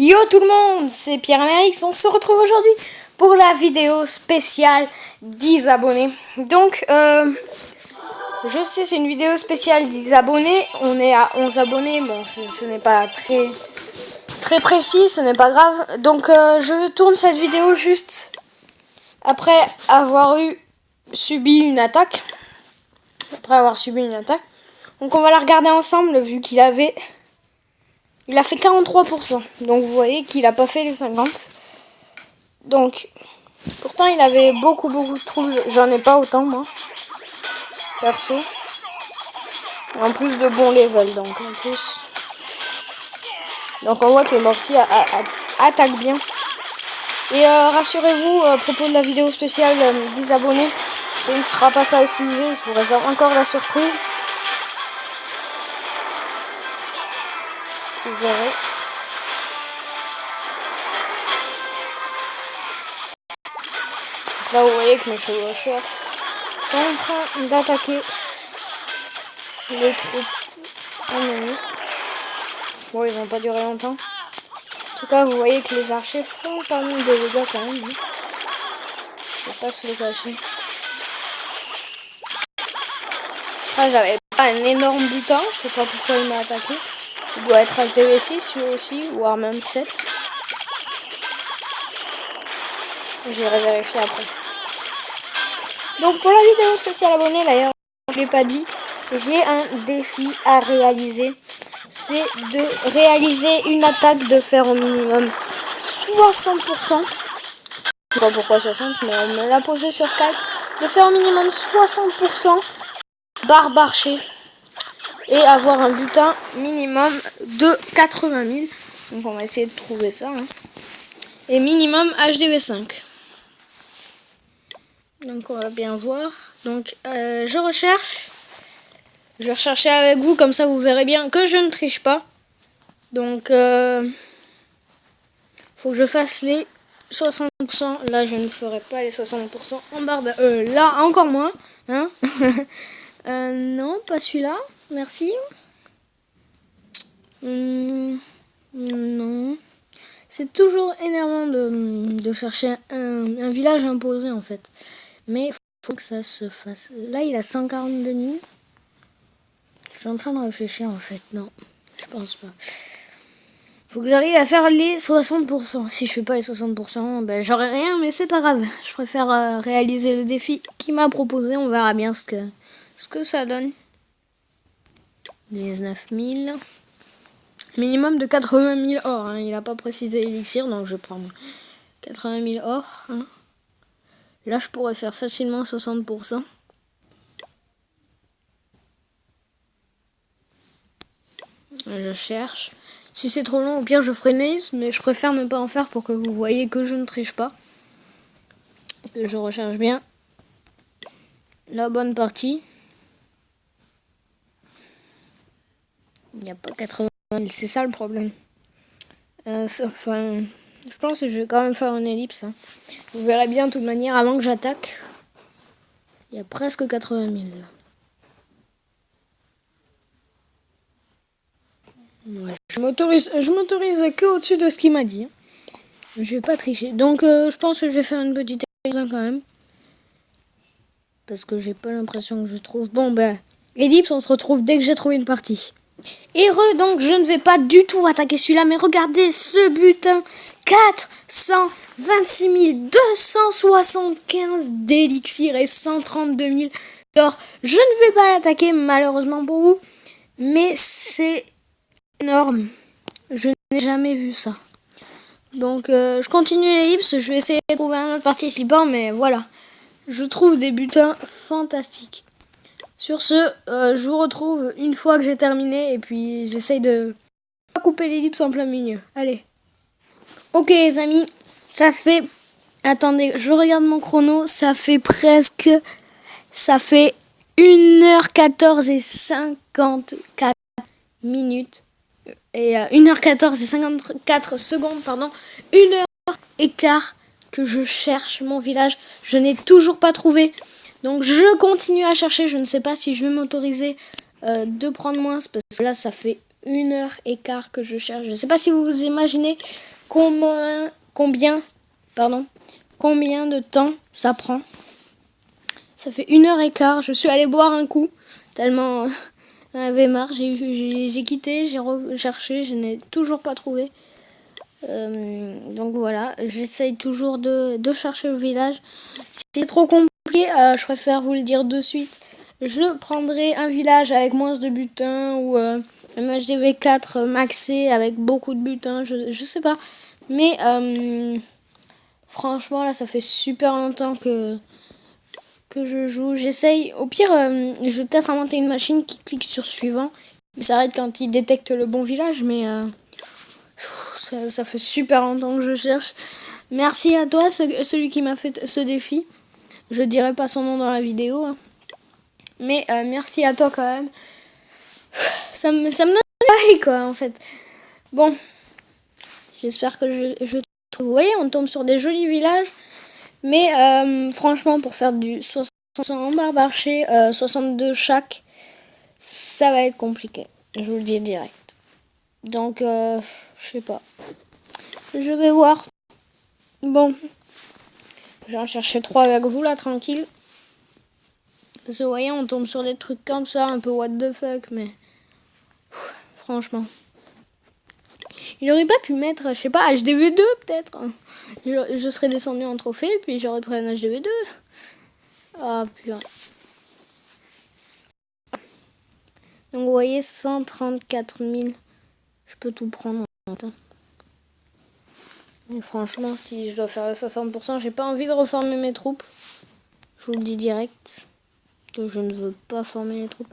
Yo tout le monde, c'est Pierre-Amérique, on se retrouve aujourd'hui pour la vidéo spéciale 10 abonnés. Donc, je sais, c'est une vidéo spéciale 10 abonnés, on est à 11 abonnés, bon, ce n'est pas très précis, ce n'est pas grave. Donc, je tourne cette vidéo juste après avoir subi une attaque. Donc, on va la regarder ensemble, vu qu'il a fait 43%. Donc vous voyez qu'il a pas fait les 50. Donc pourtant il avait beaucoup de trous. J'en ai pas autant moi. Perso. En plus de bons levels. Donc en plus. Donc on voit que le mortier attaque bien. Et rassurez-vous, à propos de la vidéo spéciale 10 abonnés, ce ne sera pas ça le sujet. Je vous réserve encore la surprise. Vous verrez. Là vous voyez que mes chevaucheurs sont en train d'attaquer les troupes ennemies. Bon, ils vont pas durer longtemps. En tout cas, vous voyez que les archers font pas mal de dégâts quand même. Je vais pas se le cacher. Après, j'avais pas un énorme butin. Je sais pas pourquoi il m'a attaqué. Il doit être HDV6 lui aussi, voire même 7. J'irai vérifier après. Donc pour la vidéo spéciale abonnée, d'ailleurs, je ne l'ai pas dit, j'ai un défi à réaliser. C'est de réaliser une attaque de fer au minimum 60%. Je sais pas pourquoi 60, mais on me l'a posé sur Skype. De faire au minimum 60% barbe archer. Et avoir un butin minimum de 80 000. Donc on va essayer de trouver ça. Hein. Et minimum HDV5. Donc on va bien voir. Donc je recherche. Je vais rechercher avec vous, comme ça vous verrez bien que je ne triche pas. Donc faut que je fasse les 60%. Là je ne ferai pas les 60% en barbe. Là encore moins. Hein. Non, pas celui-là. Merci. Non. C'est toujours énervant de chercher un village imposé en fait. Mais faut que ça se fasse. Là, il a 142 000. Je suis en train de réfléchir en fait. Non, je pense pas. Faut que j'arrive à faire les 60%. Si je fais pas les 60%, ben j'aurai rien, mais c'est pas grave. Je préfère réaliser le défi qu'il m'a proposé. On verra bien ce que ça donne. 19 000. Minimum de 80 000 or. Hein. Il a pas précisé élixir, donc je vais prendre 80 000 or. Hein. Là, je pourrais faire facilement 60%. Je cherche. Si c'est trop long, au pire, je ferai une liste, mais je préfère ne pas en faire pour que vous voyez que je ne triche pas. Que je recherche bien la bonne partie. Il n'y a pas 80 000, c'est ça le problème. Enfin, je pense que je vais quand même faire une ellipse. Hein. Vous verrez bien de toute manière avant que j'attaque. Il y a presque 80 000 là. Ouais, je m'autorise que au-dessus de ce qu'il m'a dit. Hein. Je vais pas tricher. Donc je pense que je vais faire une petite ellipse quand même. Parce que j'ai pas l'impression que je trouve. Bon ben, ellipse, on se retrouve dès que j'ai trouvé une partie. Donc je ne vais pas du tout attaquer celui-là, mais regardez ce butin, 426 275 d'élixir et 132 000 d'or. Je ne vais pas l'attaquer malheureusement pour vous, mais c'est énorme. Je n'ai jamais vu ça. Donc je continue l'ellipse, je vais essayer de trouver un autre participant, mais voilà. Je trouve des butins fantastiques. Sur ce, je vous retrouve une fois que j'ai terminé et puis j'essaye de pas couper l'ellipse en plein milieu. Allez. Ok les amis, ça fait... Attendez, je regarde mon chrono, ça fait 1h14 et 54 minutes. Et 1h14 et 54 secondes, pardon. 1h15 que je cherche mon village. Je n'ai toujours pas trouvé. Donc je continue à chercher, je ne sais pas si je vais m'autoriser de prendre moins, parce que là ça fait 1h15 que je cherche. Je sais pas si vous vous imaginez combien de temps ça prend. Ça fait 1h15. Je suis allé boire un coup tellement j'en avais marre. J'ai quitté, j'ai recherché, je n'ai toujours pas trouvé. Donc voilà, j'essaye toujours de chercher le village. Si c'est trop compliqué, je préfère vous le dire de suite. Je prendrai un village avec moins de butin ou un HDV4 maxé avec beaucoup de butin, je sais pas. Mais franchement là ça fait super longtemps que je joue. J'essaye, au pire je vais peut-être inventer une machine qui clique sur suivant. Il s'arrête quand il détecte le bon village, mais ça fait super longtemps que je cherche. Merci à toi, celui qui m'a fait ce défi. Je dirai pas son nom dans la vidéo, hein. Mais merci à toi quand même. Ça me donne pareil quoi en fait. Bon, j'espère que je trouve. Vous voyez, on tombe sur des jolis villages. Mais franchement, pour faire du 60 en barbarché, 62 chaque, ça va être compliqué. Je vous le dis direct. Donc, je sais pas. Je vais voir. Bon, je vais en chercher 3 avec vous là, tranquille. Parce que vous voyez, on tombe sur des trucs comme ça, un peu what the fuck, mais franchement. Il aurait pas pu mettre, je sais pas, HDV2 peut-être. Je serais descendu en trophée, puis j'aurais pris un HDV2. Ah putain. Donc vous voyez, 134 000. Je peux tout prendre en temps. Mais franchement, si je dois faire le 60%, j'ai pas envie de reformer mes troupes. Je vous le dis direct. Que je ne veux pas former les troupes.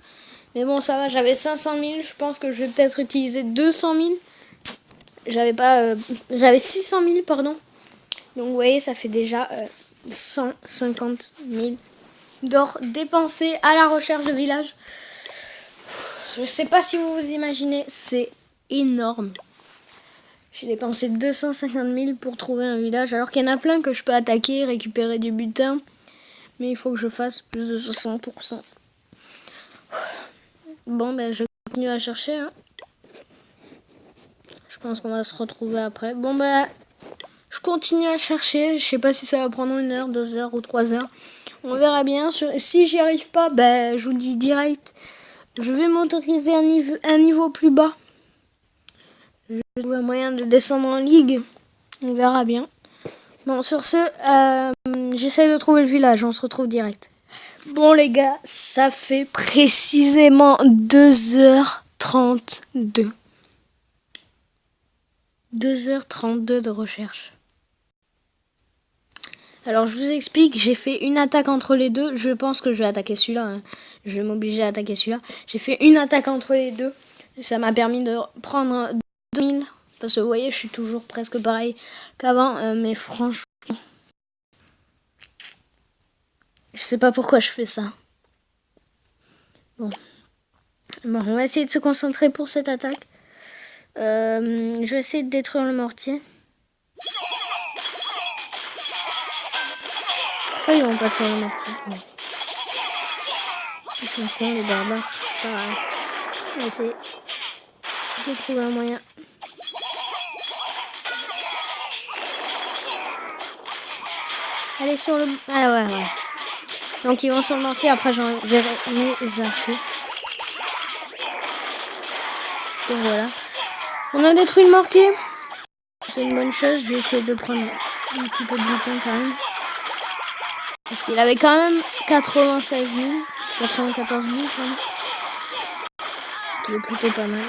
Mais bon, ça va, j'avais 500 000. Je pense que je vais peut-être utiliser 200 000. J'avais 600 000, pardon. Donc vous voyez, ça fait déjà 150 000 d'or dépensés à la recherche de village. Je sais pas si vous vous imaginez, c'est énorme. J'ai dépensé 250 000 pour trouver un village, alors qu'il y en a plein que je peux attaquer, récupérer du butin. Mais il faut que je fasse plus de 60%. Bon, ben je continue à chercher, hein. Je pense qu'on va se retrouver après. Bon, ben je continue à chercher. Je sais pas si ça va prendre 1 heure, 2 heures ou 3 heures. On verra bien. Si j'y arrive pas, ben je vous le dis direct. Je vais m'autoriser un niveau plus bas. Je vais trouver un moyen de descendre en ligue. On verra bien. Bon, sur ce, j'essaie de trouver le village. On se retrouve direct. Bon les gars, ça fait précisément 2h32. 2h32 de recherche. Alors je vous explique, j'ai fait une attaque entre les deux. Je pense que je vais attaquer celui-là, hein. Je vais m'obliger à attaquer celui-là. J'ai fait une attaque entre les deux. Ça m'a permis de prendre 2000. Parce que vous voyez, je suis toujours presque pareil qu'avant. Mais franchement, je sais pas pourquoi je fais ça. Bon, on va essayer de se concentrer pour cette attaque. Je vais essayer de détruire le mortier. Pourquoi ils vont pas sur le mortier? Ils sont cons les barbares, c'est pas grave. On va essayer de trouver un moyen. Allez sur le... Ah ouais. Donc ils vont sur le mortier, après j'enverrai les archers. Donc voilà. On a détruit le mortier. C'est une bonne chose, je vais essayer de prendre un petit peu de butin quand même. Parce qu'il avait quand même 96 000, 94 000 quand même. Ce qui est plutôt pas mal.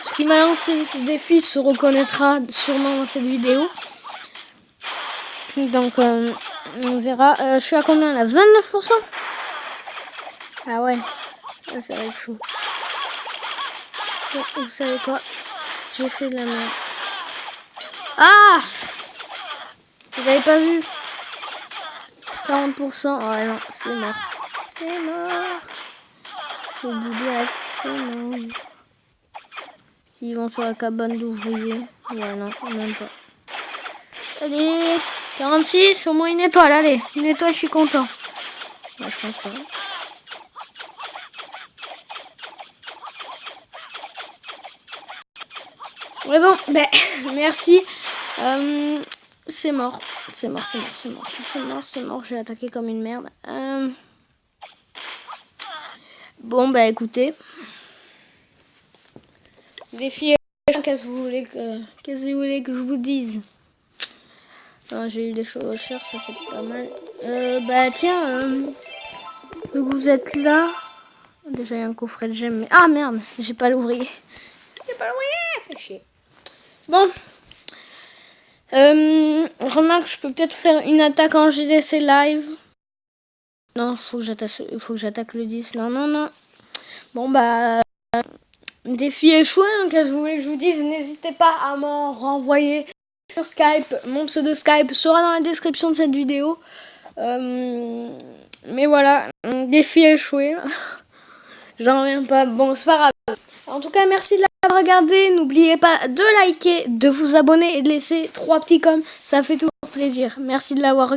Ce qui m'a lancé ce défi se reconnaîtra sûrement dans cette vidéo. Donc on verra. Je suis à combien là? 29%. Ah ouais, ça va être chaud. Vous savez quoi? J'ai fait de la merde. Ah! Vous avez pas vu? 40%. Oh non, c'est mort. C'est mort. Je vous dis direct, c'est mort. S'ils vont sur la cabane d'ouvriers. Ouais, non, même pas. Allez, 46, au moins une étoile, allez. Une étoile, je suis content. Ouais, je pense pas. Ouais bon, ben merci. C'est mort. J'ai attaqué comme une merde. Bon bah écoutez. Défi. Qu'est-ce que vous voulez que je vous dise? J'ai eu des chevaucheurs, ça c'est pas mal. Bah tiens, vu que vous êtes là. Déjà il y a un coffret de gemmes. Mais... Ah merde, j'ai pas l'ouvrier. Fait chier. Bon. Remarque, je peux peut-être faire une attaque en GDC live. Non, faut que j'attaque le 10. Non. Bon bah défi échoué, hein, qu'est-ce que vous voulez que je vous dise? N'hésitez pas à m'en renvoyer sur Skype. Mon pseudo Skype sera dans la description de cette vidéo. Mais voilà, défi échoué. J'en reviens pas. Bon, c'est pas grave. En tout cas, merci de l'avoir regardé. N'oubliez pas de liker, de vous abonner et de laisser 3 petits coms. Ça fait toujours plaisir. Merci de l'avoir regardé.